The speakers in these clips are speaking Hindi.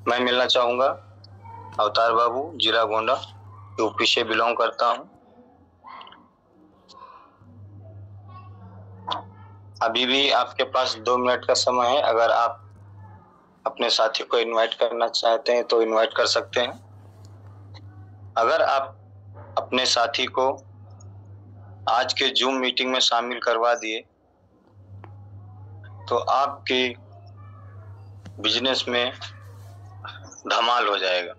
मैं मिलना चाहूँगा अवतार बाबू, जिला गोंडा, यूपी से बिलोंग करता हूँ। अभी भी आपके पास 2 मिनट का समय है। अगर आप अपने साथी को इनवाइट करना चाहते हैं तो इनवाइट कर सकते हैं। अगर आप अपने साथी को आज के जूम मीटिंग में शामिल करवा दिए तो आपके बिजनेस में धमाल हो जाएगा।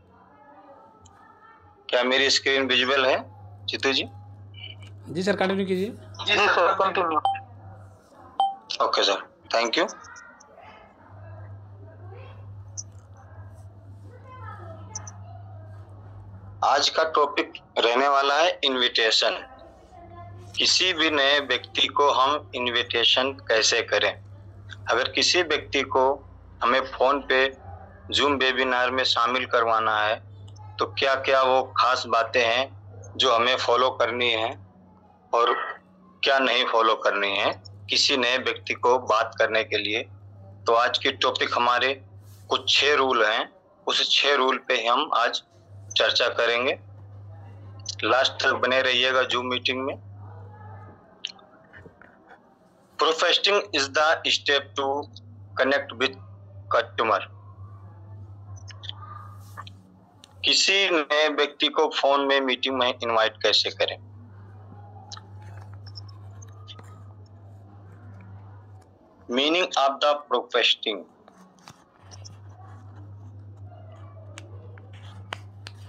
क्या मेरी स्क्रीन विजिबल है चित्तू जी? जी सर, कंटिन्यू कीजिए। जी sir, continue. Okay sir, thank you. आज का टॉपिक रहने वाला है इनविटेशन। किसी भी नए व्यक्ति को हम इनविटेशन कैसे करें? अगर किसी व्यक्ति को हमें फोन पे जूम वेबिनार में शामिल करवाना है तो क्या क्या वो खास बातें हैं जो हमें फॉलो करनी है और क्या नहीं फॉलो करनी है किसी नए व्यक्ति को बात करने के लिए। तो आज की टॉपिक हमारे कुछ 6 रूल हैं, उस 6 रूल पे हम आज चर्चा करेंगे। लास्ट तक बने रहिएगा जूम मीटिंग में। Prospecting is the step to connect with customer. किसी नए व्यक्ति को फोन में मीटिंग में इनवाइट कैसे करें? Meaning of the prospecting.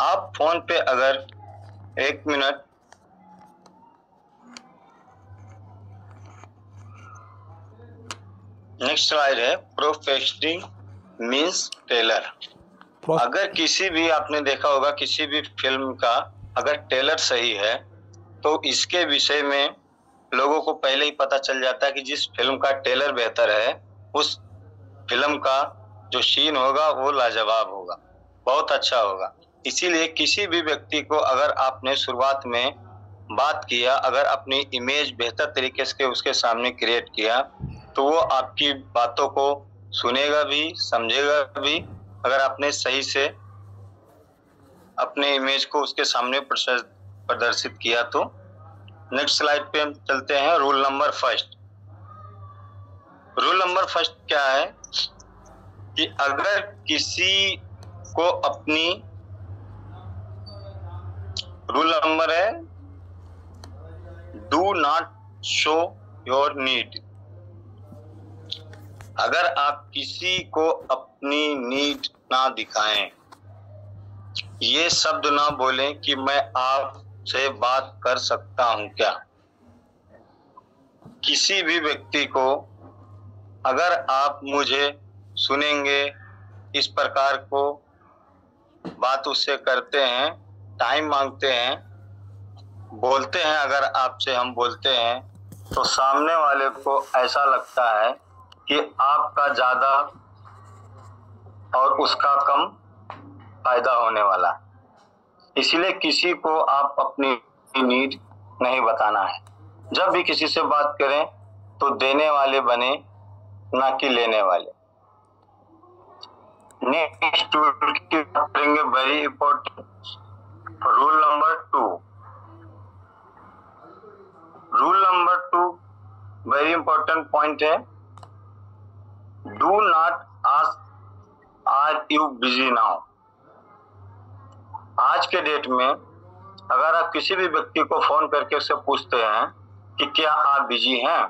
आप फोन पे अगर 1 मिनट नेक्स्ट स्लाइड है। Prospecting means tailor. अगर किसी भी आपने देखा होगा किसी भी फिल्म का अगर टेलर सही है तो इसके विषय में लोगों को पहले ही पता चल जाता है कि जिस फिल्म का टेलर बेहतर है उस फिल्म का जो सीन होगा वो लाजवाब होगा, बहुत अच्छा होगा। इसीलिए किसी भी व्यक्ति को अगर आपने शुरुआत में बात किया, अगर अपनी इमेज बेहतर तरीके से उसके सामने क्रिएट किया तो वो आपकी बातों को सुनेगा भी, समझेगा भी। अगर आपने सही से अपने इमेज को उसके सामने प्रदर्शित किया तो। नेक्स्ट स्लाइड पे हम चलते हैं। Rule number first. Rule number first क्या है कि अगर किसी को अपनी रूल नंबर है do not show your need. अगर आप किसी को अपनी नीड ना दिखाएं, ये शब्द ना बोलें कि मैं आपसे बात कर सकता हूं क्या। किसी भी व्यक्ति को अगर आप मुझे सुनेंगे, इस प्रकार को बात उससे करते हैं, टाइम मांगते हैं, बोलते हैं, अगर आपसे हम बोलते हैं तो सामने वाले को ऐसा लगता है कि आपका ज्यादा और उसका कम फायदा होने वाला है। इसलिए किसी को आप अपनी नीड नहीं बताना है। जब भी किसी से बात करें तो देने वाले बने, ना कि लेने वाले। नेक्स्ट रूल की बात करेंगे, very important rule number 2। Rule number 2 very important point है, do not ask are you busy now. आज के डेट में अगर आप किसी भी व्यक्ति को फोन करके उससे पूछते हैं कि क्या आप बिजी हैं,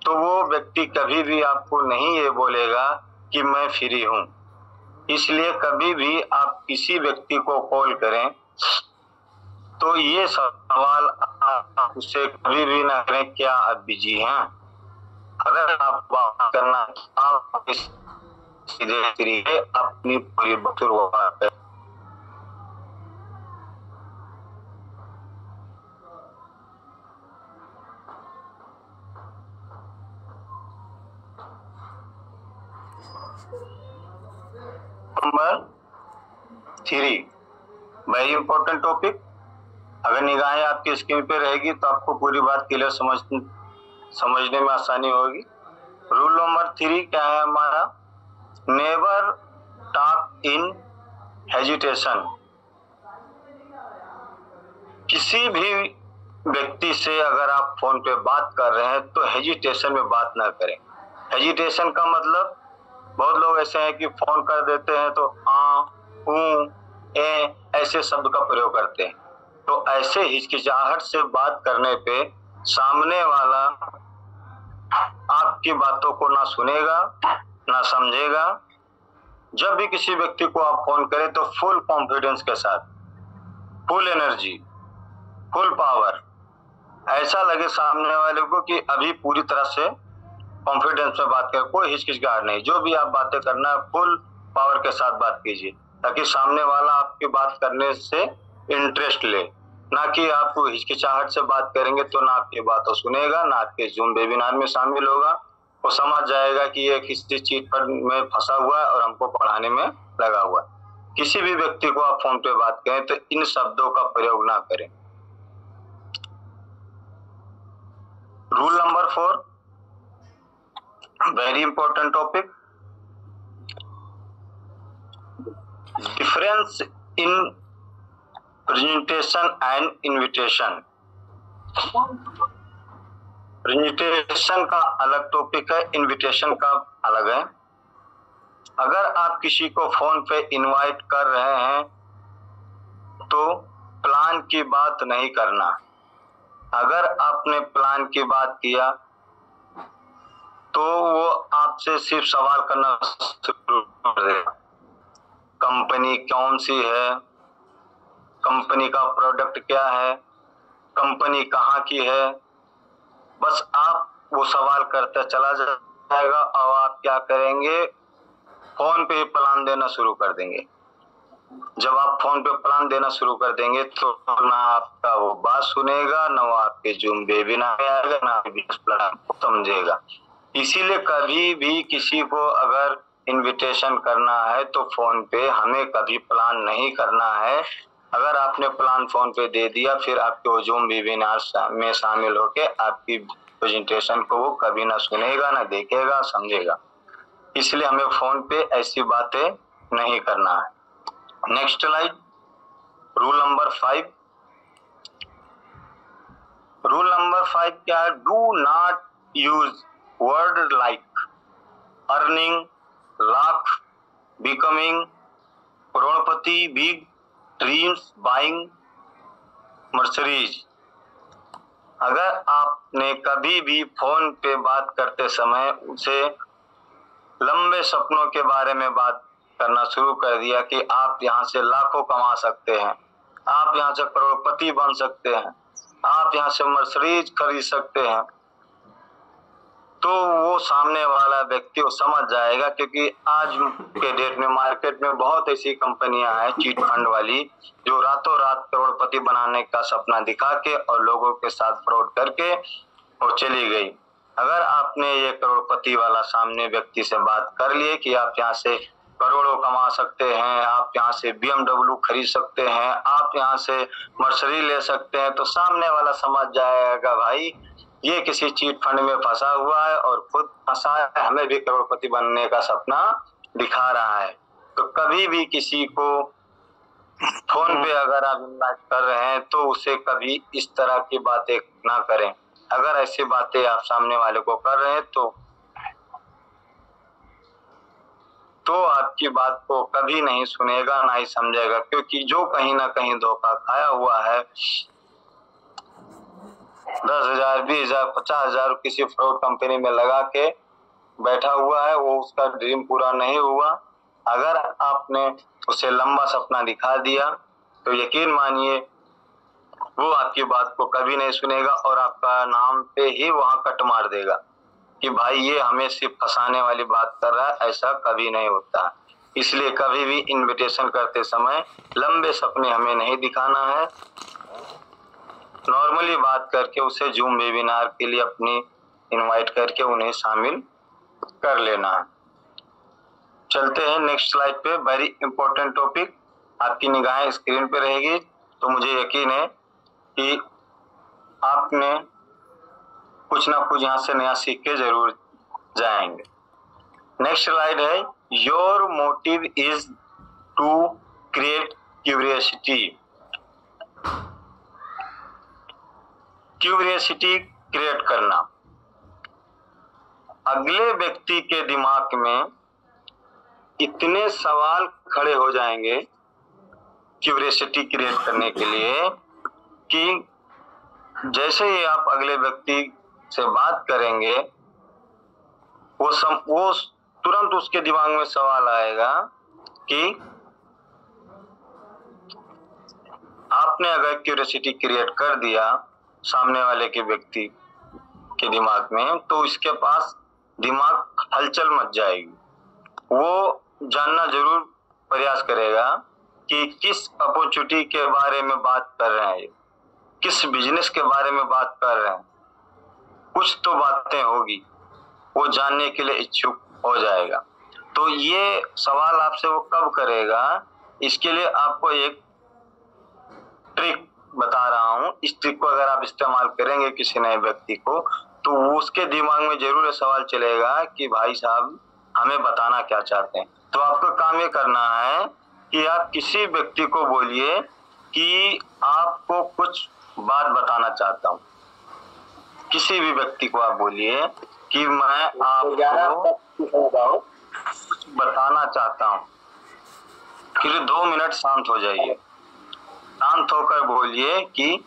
तो वो व्यक्ति कभी भी आपको नहीं ये बोलेगा कि मैं फ्री हूं। इसलिए कभी भी आप किसी व्यक्ति को कॉल करें तो ये सवाल आप उससे कभी भी ना करें क्या आप बिजी हैं। अगर आप बात करना आप सीधे तरीके अपनी पूरी बात करें। Number 3 very important topic. अगर निगाहें आपकी स्क्रीन पे रहेगी तो आपको पूरी बात क्लियर समझने में आसानी होगी। रूल नंबर 3 क्या है हमारा, नेवर टॉक इन हेजिटेशन। किसी भी व्यक्ति से अगर आप फोन पे बात कर रहे हैं तो हेजिटेशन में बात ना करें। हेजिटेशन का मतलब, बहुत लोग ऐसे हैं कि फोन कर देते हैं तो ऐसे शब्द का प्रयोग करते हैं। तो ऐसे हिचकिचाहट से बात करने पे सामने वाला आपकी बातों को ना सुनेगा ना समझेगा। जब भी किसी व्यक्ति को आप फोन करें तो फुल कॉन्फिडेंस के साथ, फुल एनर्जी, फुल पावर, ऐसा लगे सामने वाले को कि अभी पूरी तरह से कॉन्फिडेंस में बात कर, कोई हिचकिचाहट नहीं। जो भी आप बातें करना है फुल पावर के साथ बात कीजिए, ताकि सामने वाला आपकी बात करने से इंटरेस्ट ले। ना कि आप हिचकिचाहट से बात करेंगे तो ना आपकी बातों सुनेगा, ना आपके जूम वेबिनार में शामिल होगा। वो समझ जाएगा कि ये किसी चीज पर में फंसा हुआ है और हमको पढ़ाने में लगा हुआ है। किसी भी व्यक्ति को आप फोन पे बात करें तो इन शब्दों का प्रयोग ना करें। Rule number 4, very important topic, difference in presentation and invitation. Presentation का अलग टॉपिक है, इनविटेशन का अलग है। अगर आप किसी को फोन पे इनवाइट कर रहे हैं तो प्लान की बात नहीं करना। अगर आपने प्लान की बात किया तो वो आपसे सिर्फ सवाल करना शुरू कर देगा। कंपनी कौन सी है, कंपनी का प्रोडक्ट क्या है, कंपनी कहाँ की है, बस आप वो सवाल करते चला जाएगा और आप क्या करेंगे, फोन पे प्लान देना शुरू कर देंगे। जब आप फोन पे प्लान देना शुरू कर देंगे तो ना आपका वो बात सुनेगा, ना वो आपके जूम वेबिनार में आएगा, ना प्लान को समझेगा। इसीलिए कभी भी किसी को अगर इनविटेशन करना है तो फोन पे हमें कभी प्लान नहीं करना है। अगर आपने प्लान फोन पे दे दिया, फिर आपके जूम वेबिनार में शामिल होके आपकी प्रेजेंटेशन को वो कभी ना सुनेगा, ना देखेगा, समझेगा। इसलिए हमें फोन पे ऐसी बातें नहीं करना है। Next slide, rule number 5। Rule number 5 क्या है? Do not use word like earning, lakh, becoming, Crorepati, big, dreams, buying, Mercedes. अगर आपने कभी भी फोन पे बात करते समय उसे लंबे सपनों के बारे में बात करना शुरू कर दिया कि आप यहाँ से लाखों कमा सकते हैं, आप यहाँ से करोड़पति बन सकते हैं, आप यहाँ से मर्सरीज खरीद सकते हैं, तो वो सामने वाला व्यक्ति वो समझ जाएगा। क्योंकि आज के डेट में मार्केट में बहुत ऐसी कंपनियां हैं चीट फंड वाली, जो रातों रात करोड़पति बनाने का सपना दिखा के और लोगों के साथ फ्रॉड करके वो चली गई। अगर आपने ये करोड़पति वाला सामने व्यक्ति से बात कर लिए कि आप यहाँ से करोड़ों कमा सकते हैं, आप यहाँ से BMW खरीद सकते हैं, आप यहाँ से मर्सरी ले सकते हैं, तो सामने वाला समझ जाएगा भाई ये किसी चीट फंड में फंसा हुआ है और खुद फंसा है, हमें भी करोड़पति बनने का सपना दिखा रहा है। तो कभी भी किसी को फोन पे अगर आप इन्वाइट कर रहे हैं तो उसे कभी इस तरह की बातें ना करें। अगर ऐसी बातें आप सामने वाले को कर रहे हैं तो आपकी बात को कभी नहीं सुनेगा, ना ही समझेगा। क्योंकि जो कहीं ना कहीं धोखा खाया हुआ है, 10,000, 20,000, 50,000 किसी फ्रॉड कंपनी में लगा के बैठा हुआ है, वो उसका ड्रीम पूरा नहीं हुआ। अगर आपने उसे लंबा सपना दिखा दिया तो यकीन मानिए वो आपकी बात को कभी नहीं सुनेगा और आपका नाम पे ही वहां कट मार देगा कि भाई ये हमें सिर्फ फंसाने वाली बात कर रहा है। ऐसा कभी नहीं होता। इसलिए कभी भी इनविटेशन करते समय लंबे सपने हमें नहीं दिखाना है। नॉर्मली बात करके उसे जूम वेबिनार के लिए अपनी इनवाइट करके उन्हें शामिल कर लेना है। चलते हैं नेक्स्ट स्लाइड पे। वेरी इंपॉर्टेंट टॉपिक, आपकी निगाहें स्क्रीन पे रहेगी तो मुझे यकीन है कि आपने कुछ ना कुछ यहाँ से नया सीख के जरूर जाएंगे। नेक्स्ट स्लाइड है, your motive is to create curiosity. Curiosity create करना, अगले व्यक्ति के दिमाग में इतने सवाल खड़े हो जाएंगे क्यूरियोसिटी क्रिएट करने के लिए कि जैसे ही आप अगले व्यक्ति से बात करेंगे वो तुरंत उसके दिमाग में सवाल आएगा कि आपने अगर क्यूरियोसिटी क्रिएट कर दिया सामने वाले के व्यक्ति के दिमाग में, तो इसके पास दिमाग हलचल मच जाएगी। वो जानना जरूर प्रयास करेगा कि किस अपॉर्चुनिटी के बारे में बात कर रहे हैं, किस बिजनेस के बारे में बात कर रहे हैं, कुछ तो बातें होगी, वो जानने के लिए इच्छुक हो जाएगा। तो ये सवाल आपसे वो कब करेगा, इसके लिए आपको एक ट्रिक बता रहा हूँ। इस ट्रिक को अगर आप इस्तेमाल करेंगे किसी नए व्यक्ति को, तो उसके दिमाग में जरूर ये सवाल चलेगा कि भाई साहब हमें बताना क्या चाहते हैं। तो आपको काम ये करना है कि आप किसी व्यक्ति को बोलिए कि आपको कुछ बात बताना चाहता हूँ। किसी भी व्यक्ति को आप बोलिए कि मैं आपको कुछ बताना चाहता हूँ। फिर 2 मिनट शांत हो जाइए, शांत होकर बोलिए कि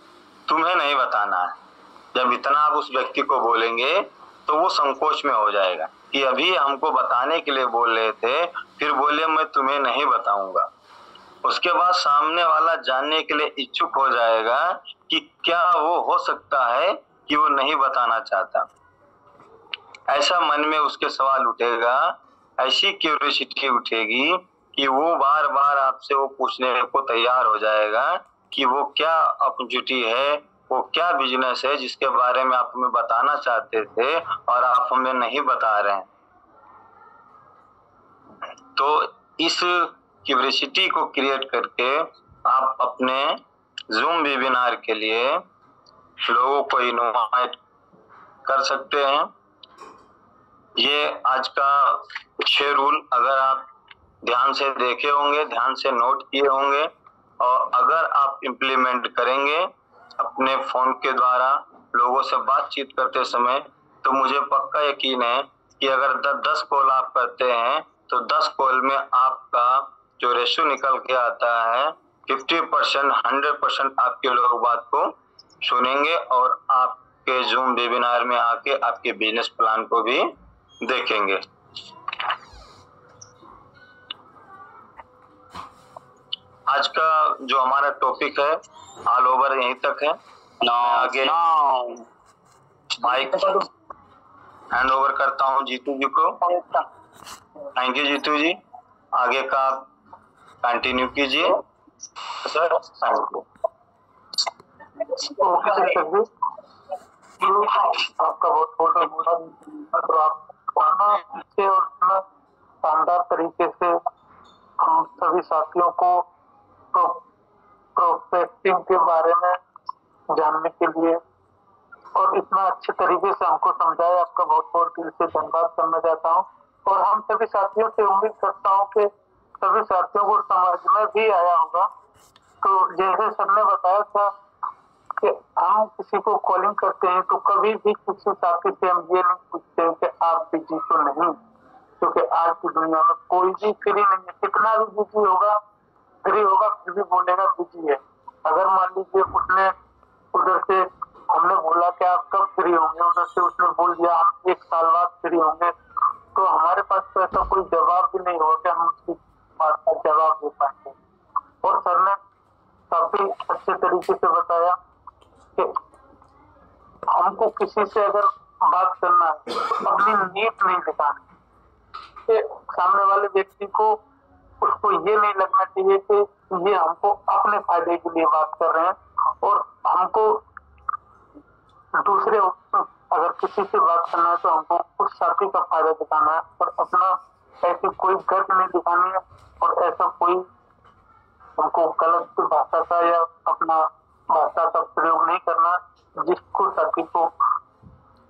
तुम्हें नहीं बताना है। जब इतना आप उस व्यक्ति को बोलेंगे तो वो संकोच में हो जाएगा कि अभी हमको बताने के लिए बोल रहे थे, फिर बोले मैं तुम्हें नहीं बताऊंगा। उसके बाद सामने वाला जानने के लिए इच्छुक हो जाएगा कि क्या वो हो सकता है कि वो नहीं बताना चाहता। ऐसा मन में उसके सवाल उठेगा, ऐसी क्यूरियोसिटी उठेगी कि वो बार बार आपसे वो पूछने को तैयार हो जाएगा कि वो क्या अपॉर्चुनिटी है, वो क्या बिजनेस है जिसके बारे में आप हमें बताना चाहते थे और आप हमें नहीं बता रहे हैं। तो इस क्यूरियोसिटी को क्रिएट करके आप अपने जूम वेबिनार के लिए लोगों को इनवाइट कर सकते हैं। ये आज का 6 रूल अगर आप ध्यान से देखे होंगे, ध्यान से नोट किए होंगे और अगर आप इम्प्लीमेंट करेंगे अपने फोन के द्वारा लोगों से बातचीत करते समय, तो मुझे पक्का यकीन है कि अगर 10 कॉल आप करते हैं तो 10 कॉल में आपका जो रेशो निकल के आता है 50%, 100% आपके लोग बात को सुनेंगे और आपके जूम वेबिनार में आके आपके बिजनेस प्लान को भी देखेंगे। आज का जो हमारा टॉपिक है ऑल ओवर यहीं तक है। आगे माइक हैंड ओवर करता हूँ जीतू जी को। थैंक यू जीतू जी, आगे का कंटिन्यू कीजिए सर। Thank you. आपका बहुत बहुत शानदार तरीके से हम सभी साथियों को प्रोस्पेक्टिंग के बारे में जानने के लिए और इतना अच्छे तरीके से हमको समझाया, आपका बहुत बहुत दिल से धन्यवाद करना चाहता हूँ। और हम सभी साथियों से उम्मीद करता हूँ कि सभी साथियों को समझ में भी आया होगा। तो जैसे सर ने बताया था कि हम किसी को कॉलिंग करते हैं तो कभी भी किसी साथी से हम ये नहीं पूछते हैं कि आप बिजी तो नहीं, क्योंकि आज की दुनिया में कोई भी फ्री नहीं है। कितना भी बिजी होगा, फ्री होगा, फिर भी बोलेगा बिजी है। अगर मान लीजिए उसने उधर से हमने बोला कि आप कब फ्री होंगे, उधर से उसने बोल दिया हम 1 साल बाद फ्री होंगे, तो हमारे पास तो ऐसा कोई जवाब भी नहीं होगा हम उसकी बात का जवाब दे पाएंगे। और सर ने काफी अच्छे तरीके से बताया कि हमको किसी से अगर बात करना है अपनी नीयत नहीं दिखानी, कि सामने वाले व्यक्ति को उसको ये नहीं लगना चाहिए कि ये हमको अपने फायदे के लिए बात कर रहे हैं। और हमको दूसरे अगर किसी से बात करना है तो हमको उस साथी का फायदा दिखाना है और अपना ऐसी कोई गत नहीं दिखानी है और ऐसा कोई हमको गलत भाषा का या अपना भाषा का प्रयोग नहीं करना जिसको साथी को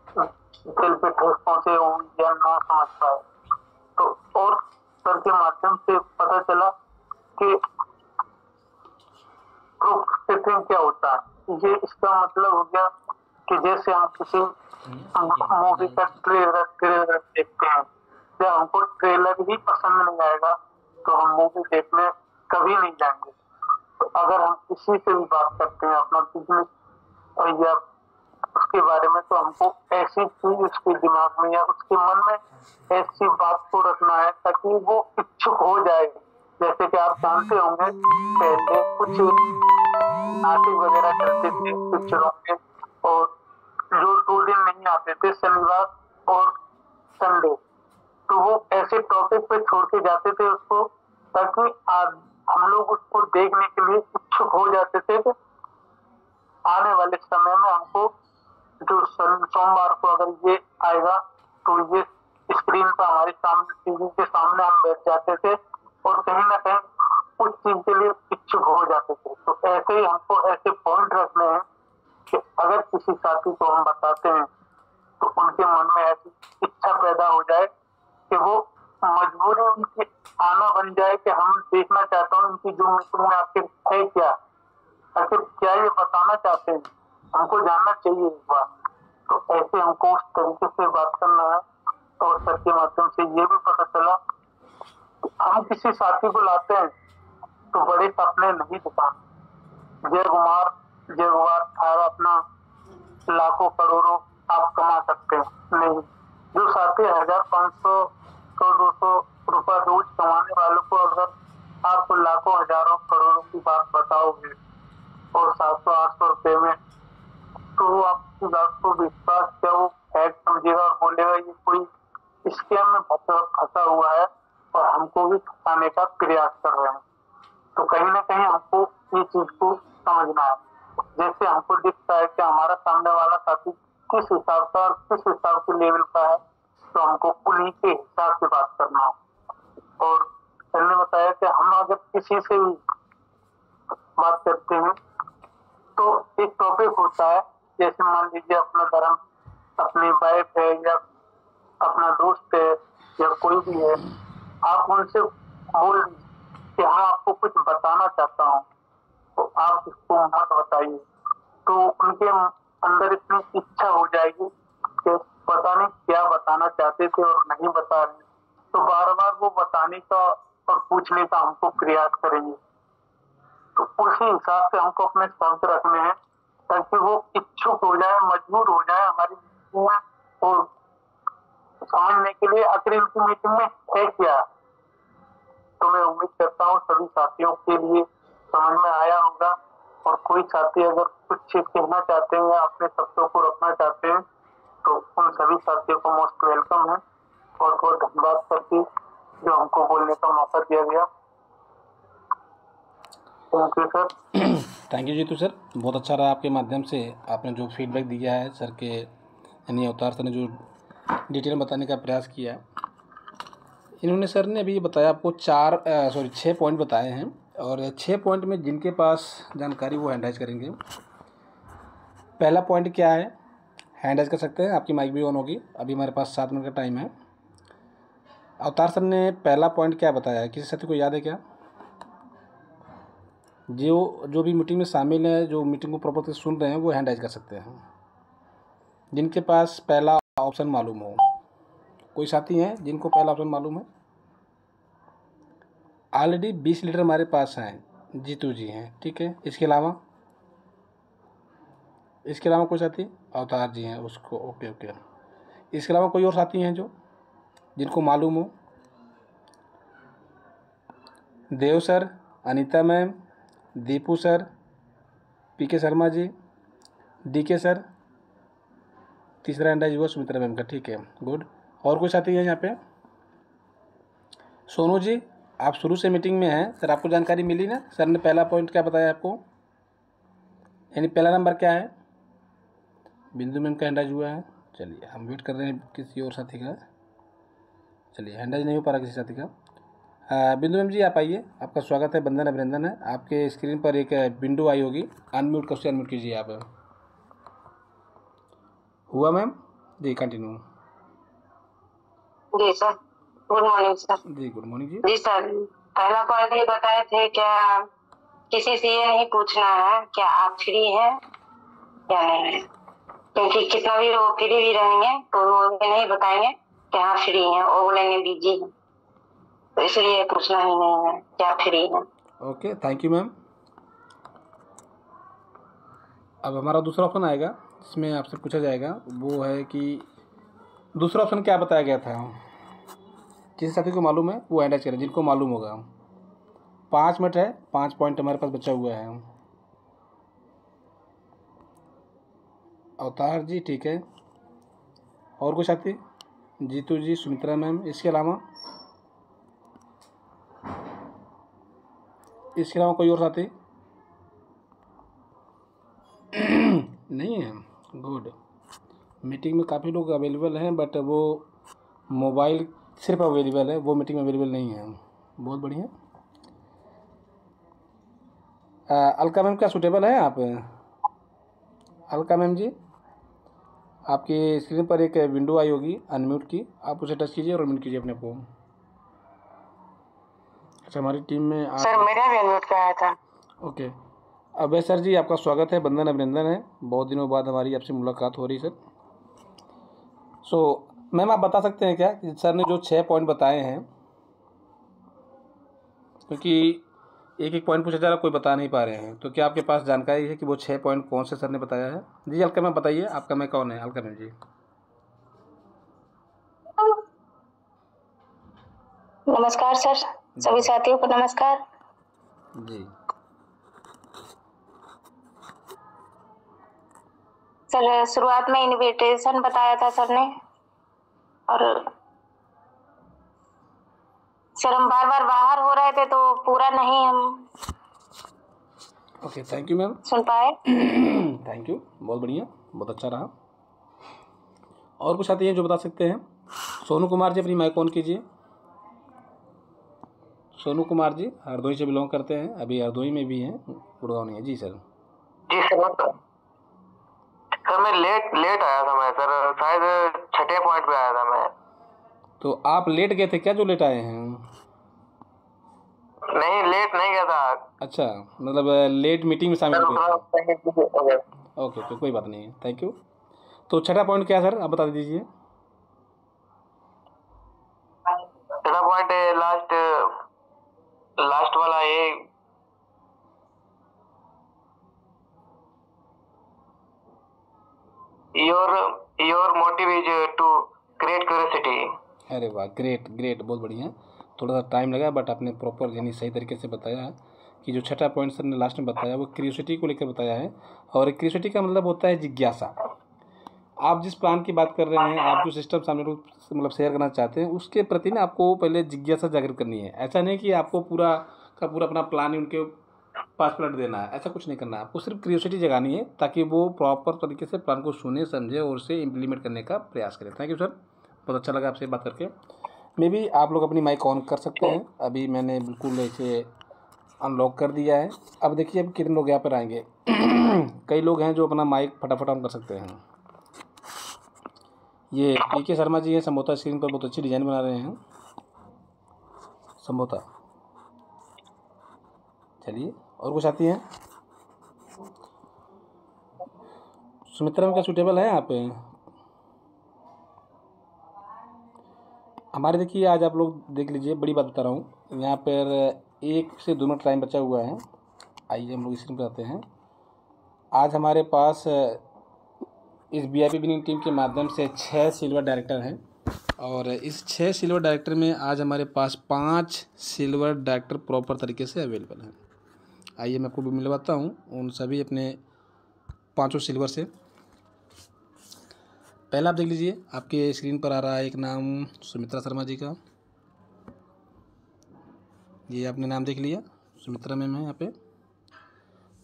दिल पे ठेस पहुंचे या ना समझ पाए। तो और सर के माध्यम से पता चला कि प्रूफ टेस्टिंग क्या होता है। ये इसका मतलब हो गया कि जैसे हम किसी मूवी का ट्रेलर देखते हैं, जब हमको ट्रेलर ही पसंद नहीं आएगा तो हम मूवी देखने कभी नहीं जाएंगे। तो अगर हम किसी से भी बात करते हैं अपना बिजनेस या उसके बारे में, तो हमको ऐसी चीज उसके दिमाग में या उसके मन में ऐसी बात को रखना है ताकि वो इच्छुक हो जाए। जैसे कि आप जानते होंगे पहले कुछ नाटक वगैरह करते थे पिक्चरों में, और जो 2 दिन नहीं आते थे, शनिवार और संडे, तो वो ऐसे टॉपिक पे छोड़ के जाते थे उसको, ताकि हम लोग उसको देखने के लिए इच्छुक हो जाते थे कि आने वाले समय में हमको जो सोमवार को अगर ये आएगा तो ये स्क्रीन पर हमारे सामने, टीवी के सामने हम बैठ जाते थे और कहीं ना कहीं उस चीज के लिए इच्छुक हो जाते थे। तो ऐसे ही हमको ऐसे पॉइंट रखने हैं कि अगर किसी साथी को हम बताते हैं तो उनके मन में ऐसी इच्छा पैदा हो जाए कि वो मजबूरी उनकी आना बन जाए कि हम देखना चाहता हूँ इनकी जो मीटिंग में आखिर है क्या, आखिर क्या ये बताना चाहते हैं, हमको जानना चाहिए एक बार। तो ऐसे हमको उस तरीके से बात करना है। और सर के माध्यम से ये भी पता चला हम किसी साथी को लाते हैं तो बड़े सपने नहीं दिखाते। जय कुमार थारा अपना लाखों करोड़ों आप कमा सकते हैं, नहीं। जो साथी 1500 100 200 रुपया रोज कमाने वालों को अगर आप लाखों हजारों करोड़ों की बात बताओगे और 700-800 रुपए में, तो वो आपकी बात को विश्वास क्या वो फैक्ट समझेगा और बोलेगा ये कोई स्कैम में फंसा हुआ है और हमको भी फंसाने का प्रयास कर रहे हैं। तो कहीं ना कहीं हमको ये चीज को समझना है। जैसे हमको दिखता है कि हमारा सामने वाला साथी किस हिसाब का और किस हिसाब के लेवल का है, तो हमको उन्हीं के हिसाब से बात करना है। और सर ने बताया कि हम अगर किसी से भी बात करते हैं तो एक टॉपिक होता है, जैसे मान लीजिए अपना धर्म, अपनी वाइफ है या अपना दोस्त है या कोई भी है, आप उनसे बोल कि हाँ आपको कुछ बताना चाहता हूँ, तो आप इसको मत बताइए। तो उनके अंदर इतनी इच्छा हो जाएगी कि पता नहीं क्या बताना चाहते थे और नहीं बता रहे, तो बार बार वो बताने का और पूछने का हमको प्रयास करेंगे। तो उसी हिसाब से हमको अपने शब्द रखने हैं ताकि वो इच्छुक हो जाए, मजबूर हो जाए हमारी मीटिंग में और समझने के लिए आखिर इनकी मीटिंग में है क्या। तो मैं उम्मीद करता हूँ सभी साथियों के लिए समझ में आया होगा। और कोई साथी अगर कुछ चीज कहना चाहते हैं या अपने शब्दों को रखना चाहते हैं तो उन सभी साथियों को मोस्ट वेलकम है। और बहुत धन्यवाद करती जो हमको बोलने का मौका दिया गया। Thank you sir. Thank you Jitu sir, बहुत अच्छा रहा आपके माध्यम से आपने जो फीडबैक दिया है सर के, यानी अवतार सर ने जो डिटेल बताने का प्रयास किया। इन्होंने सर ने अभी बताया आपको 6 पॉइंट बताए हैं और 6 पॉइंट में जिनके पास जानकारी वो हैंड राइज करेंगे। पहला पॉइंट क्या है, हैंड राइज कर सकते हैं, आपकी माइक भी ऑन होगी। अभी हमारे पास 7 मिनट का टाइम है। अवतार सर ने पहला पॉइंट क्या बताया है, किसी साथी को याद है क्या? जो भी मीटिंग में शामिल है, जो मीटिंग को प्रॉपर से सुन रहे हैं, वो हैंड राइज कर सकते हैं जिनके पास पहला ऑप्शन मालूम हो। कोई साथी हैं जिनको पहला ऑप्शन मालूम है? ऑलरेडी 20 लीटर हमारे पास हैं, जीतू जी हैं, ठीक है। इसके अलावा कोई साथी? अवतार जी हैं, उसको ओके। इसके अलावा कोई और साथी हैं जो जिनको मालूम हो? Dev sir, Anita ma'am, Deepu sir, PK Sharma ji, DK sir, तीसरा हैंड राइज हुआ सुमित्रा मैम का, ठीक है, गुड। और कोई साथी है यहाँ पे? सोनू जी, आप शुरू से मीटिंग में हैं सर, आपको जानकारी मिली ना? सर ने पहला पॉइंट क्या बताया आपको, यानी पहला नंबर क्या है? बिंदु मैम का हैंड राइज हुआ है। चलिए हम वेट कर रहे हैं किसी और साथी का। चलिए हैंड राइज नहीं हो पा रहा किसी साथी का। बिंदु मैम जी आप आइए, आपका स्वागत है, बंधन अभिनंदन है। आपके स्क्रीन पर एक विंडो आई होगी, अनम्यूट कर अनम्यूट कीजिए आप। हुआ मैम जी, कंटिन्यू। जी सर, गुड मॉर्निंग सर। जी गुड मॉर्निंग जी। जी सर, पहला पॉइंट ये बताए थे, क्या किसी से ये नहीं पूछना है क्या आप फ्री हैं या नहीं, क्योंकि कितना भी वो फ्री भी रहेंगे तो वो ये नहीं बताएंगे कि हाँ फ्री हैं, वो बोलेंगे बिजी हैं, तो इसलिए पूछना ही नहीं है क्या फ्री है। Okay, thank you ma'am. अब हमारा दूसरा ऑप्शन आएगा जिसमें आपसे पूछा जाएगा, वो है कि दूसरा ऑप्शन क्या बताया गया था। किसी साथी को मालूम है वो हैंड करें, जिनको मालूम होगा। 5 मिनट है, 5 पॉइंट हमारे पास बचा हुआ है। अवतार जी ठीक है, और कुछ साथी? जीतू जी, सुमित्रा मैम, इसके अलावा कोई और साथी नहीं है? गुड। मीटिंग में काफ़ी लोग अवेलेबल हैं, बट वो मोबाइल सिर्फ अवेलेबल है, वो मीटिंग में अवेलेबल नहीं है। बहुत बढ़िया। अलका मैम क्या सूटेबल है आप? अलका मैम जी, आपकी स्क्रीन पर एक विंडो आई होगी अनम्यूट की, आप उसे टच कीजिए और अनम्यूट कीजिए अपने को। अच्छा, हमारी टीम में सर मेरा भी अनम्यूट का आया था। ओके। अभय सर जी, आपका स्वागत है, वंदन अभिनंदन है, बहुत दिनों बाद हमारी आपसे मुलाकात हो रही सर। सो मैम, आप बता सकते हैं क्या कि सर ने जो 6 पॉइंट बताए हैं, क्योंकि एक एक पॉइंट पूछा जा रहा है, कोई बता नहीं पा रहे हैं, तो क्या आपके पास जानकारी है कि वो 6 पॉइंट कौन से सर ने बताया है? जी अलका मैम बताइए, आपका मैं कौन है अलका मैम जी? नमस्कार सर, सभी साथियों को नमस्कार जी। सर। शुरुआत में इनविटेशन बताया था सर ने, और सर हम बार बार बाहर हो रहे थे तो पूरा नहीं हम ओके, थैंक यू मैम, सुन पाए। थैंक यू, बहुत बढ़िया, बहुत अच्छा रहा। और कुछ साथी हैं जो बता सकते हैं? सोनू कुमार जी, अपनी माइक ऑन कीजिए। सोनू कुमार जी हरदोई से बिलोंग करते हैं, अभी हरदोई में भी हैं, गुड़गांव नहीं है। जी सर। जी सर मैं लेट आया था मैं सर, शायद 6ठे पॉइंट पे आया था मैं। तो आप लेट गए थे क्या जो लेट आए हैं? नहीं, लेट नहीं गया था। अच्छा, मतलब लेट मीटिंग में शामिल हुए थे। ओके, तो कोई बात नहीं है, थैंक यू। तो 6ठा पॉइंट क्या है सर, आप बता दीजिए। 6ठा पॉइंट लास्ट वाला ये your motive is to create curiosity. अरे वाह, ग्रेट ग्रेट, बहुत बढ़िया। थोड़ा सा टाइम लगा, बट आपने प्रॉपर यानी सही तरीके से बताया है कि जो 6ठा पॉइंट सर ने लास्ट में बताया वो क्यूरियोसिटी को लेकर बताया है। और क्यूरियोसिटी का मतलब होता है जिज्ञासा। आप जिस प्लान की बात कर रहे हैं, आप जो सिस्टम सामने मतलब शेयर करना चाहते हैं, उसके प्रति ना आपको पहले जिज्ञासा जागृत करनी है। ऐसा नहीं कि आपको पूरा का पूरा अपना प्लान ही उनके पास पलट देना है, ऐसा कुछ नहीं करना है। आपको सिर्फ क्यूरियोसिटी जगानी है ताकि वो प्रॉपर तरीके से प्लान को सुने, समझे और उसे इम्प्लीमेंट करने का प्रयास करें। थैंक यू सर, बहुत अच्छा लगा आपसे बात करके। मे बी आप लोग अपनी माइक ऑन कर सकते हैं, अभी मैंने बिल्कुल इसे अनलॉक कर दिया है। अब देखिए अब कितने लोग यहाँ पर आएंगे। कई लोग हैं जो अपना माइक फटाफट ऑन कर सकते हैं। ये पीके शर्मा जी हैं, समोता स्क्रीन पर बहुत अच्छी डिज़ाइन बना रहे हैं समोता। चलिए, और कुछ आती हैं? सुमित्रा में क्या सूटेबल है आप? हमारे देखिए आज आप लोग देख लीजिए, बड़ी बात बता रहा हूँ, यहाँ पर 1 से 2 मिनट टाइम बचा हुआ है। आइए हम लोग स्क्रीन पर आते हैं। आज हमारे पास इस VIP विनिंग टीम के माध्यम से 6 सिल्वर डायरेक्टर हैं, और इस 6 सिल्वर डायरेक्टर में आज हमारे पास 5 सिल्वर डायरेक्टर प्रॉपर तरीके से अवेलेबल हैं। आइए मैं आपको भी मिलवाता हूँ उन सभी अपने 5 सिल्वर से। पहला आप देख लीजिए, आपके स्क्रीन पर आ रहा है एक नाम सुमित्रा शर्मा जी का, ये आपने नाम देख लिया, सुमित्रा मैम है यहाँ पे।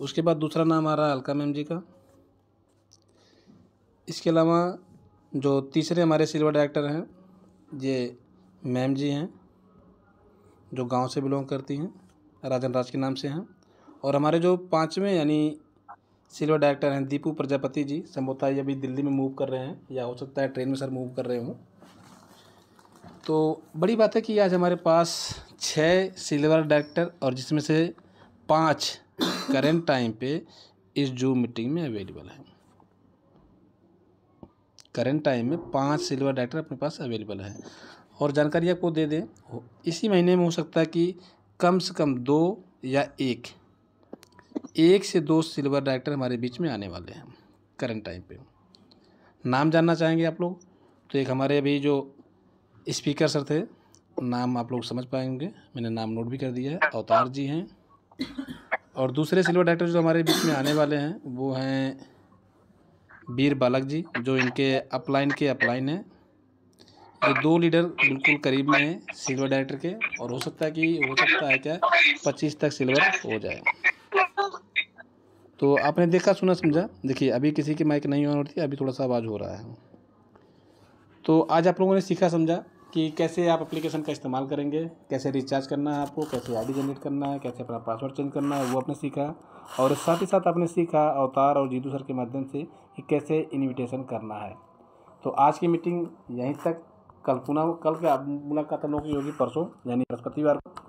उसके बाद दूसरा नाम आ रहा है अलका मैम जी का। इसके अलावा जो तीसरे हमारे सिल्वर डायरेक्टर हैं, ये मैम जी हैं जो गांव से बिलोंग करती हैं, राजन राज के नाम से हैं। और हमारे जो 5वें यानी सिल्वर डायरेक्टर हैं दीपू प्रजापति जी, संभवतः ये अभी दिल्ली में मूव कर रहे हैं, या हो सकता है ट्रेन में सर मूव कर रहे हों। तो बड़ी बात है कि आज हमारे पास 6 सिल्वर डायरेक्टर और जिसमें से 5 करेंट टाइम पे इस जूम मीटिंग में अवेलेबल है। करेंट टाइम में 5 सिल्वर डायरेक्टर अपने पास अवेलेबल है। और जानकारी आपको दे दें, इसी महीने में हो सकता है कि कम से कम 2 या 1 से 2 सिल्वर डायरेक्टर हमारे बीच में आने वाले हैं करंट टाइम पे। नाम जानना चाहेंगे आप लोग तो एक हमारे अभी जो स्पीकर सर थे, नाम आप लोग समझ पाएंगे, मैंने नाम नोट भी कर दिया है, अवतार जी हैं। और दूसरे सिल्वर डायरेक्टर जो हमारे बीच में आने वाले हैं वो हैं वीर बालक जी, जो इनके अपलाइन हैं। ये 2 लीडर बिल्कुल करीब में हैं सिल्वर डायरेक्टर के, और हो सकता है क्या 25 तक सिल्वर हो जाए। तो आपने देखा सुना समझा। देखिए अभी किसी की माइक नहीं ऑन होती, अभी थोड़ा सा आवाज़ हो रहा है। तो आज आप लोगों ने सीखा समझा कि कैसे आप एप्लीकेशन का इस्तेमाल करेंगे, कैसे रिचार्ज करना है आपको, कैसे आईडी जनरेट करना है, कैसे अपना पासवर्ड चेंज करना है, वो आपने सीखा। और साथ ही साथ आपने सीखा अवतार और जीतू सर के माध्यम से कि कैसे इन्विटेशन करना है। तो आज की मीटिंग यहीं तक। कल के मुलाकात हम लोगों की होगी परसों यानी बृहस्पतिवार को।